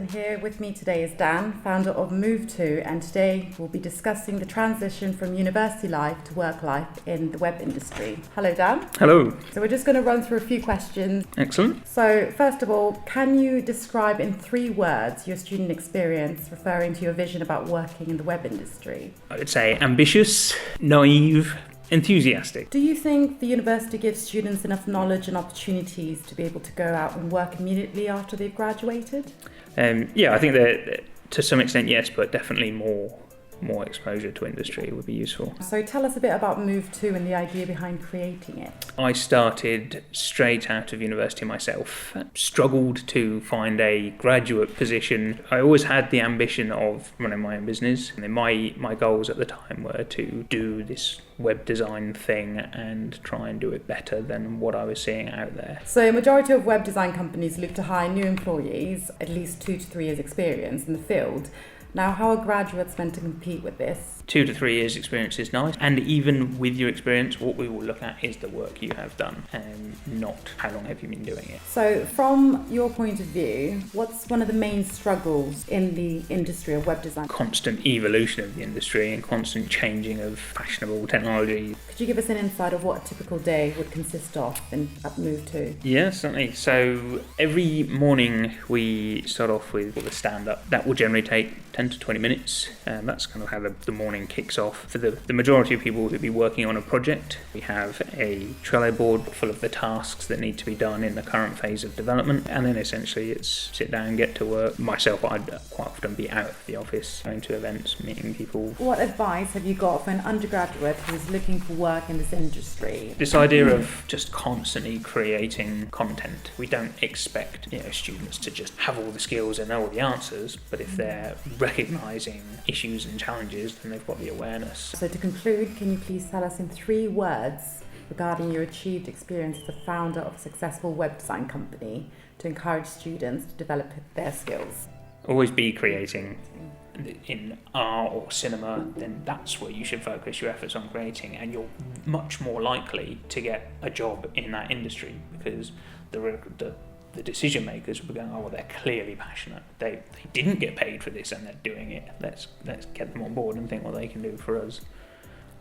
and here with me today is Dan, founder of Move2, and today we'll be discussing the transition from university life to work life in the web industry. Hello, Dan. Hello. So we're just going to run through a few questions. Excellent. So first of all, can you describe in 3 words your student experience referring to your vision about working in the web industry? I would say ambitious, naive, enthusiastic. Do you think the university gives students enough knowledge and opportunities to be able to go out and work immediately after they've graduated? Yeah, I think that to some extent, yes, but definitely more exposure to industry would be useful. So tell us a bit about Move2 and the idea behind creating it. I started straight out of university myself, struggled to find a graduate position. I always had the ambition of running my own business, and then my goals at the time were to do this web design thing and try and do it better than what I was seeing out there. So a majority of web design companies look to hire new employees, at least 2 to 3 years experience in the field. Now, how are graduates meant to compete with this? 2 to 3 years experience is nice, and even with your experience, what we will look at is the work you have done and not how long have you been doing it. So from your point of view, what's one of the main struggles in the industry of web design? Constant evolution of the industry and constant changing of fashionable technology. Could you give us an insight of what a typical day would consist of at Move2? Yeah, certainly. So every morning we start off with the stand-up. That will generally take 10 to 20 minutes. That's kind of how the morning kicks off. For the majority of people who'll be working on a project, we have a Trello board full of the tasks that need to be done in the current phase of development, and then essentially it's sit down, get to work. Myself, I'd quite often be out of the office, going to events, meeting people. What advice have you got for an undergraduate who's looking for work in this industry? This idea of just constantly creating content. We don't expect students to just have all the skills and know all the answers, but if they're recognising issues and challenges, then they've got the awareness. So to conclude, can you please tell us in 3 words regarding your achieved experience as a founder of a successful web design company to encourage students to develop their skills? Always be creating. In art or cinema, then that's where you should focus your efforts on creating, and you're much more likely to get a job in that industry because the decision makers will be going, oh, well, they're clearly passionate. They didn't get paid for this and they're doing it. Let's get them on board and think what they can do for us.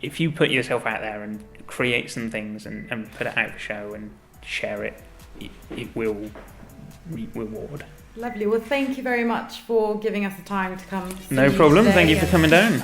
If you put yourself out there and create some things and put it out for show and share it, it will reward. Lovely. Well, thank you very much for giving us the time to come. No problem. Today. Thank you for coming down.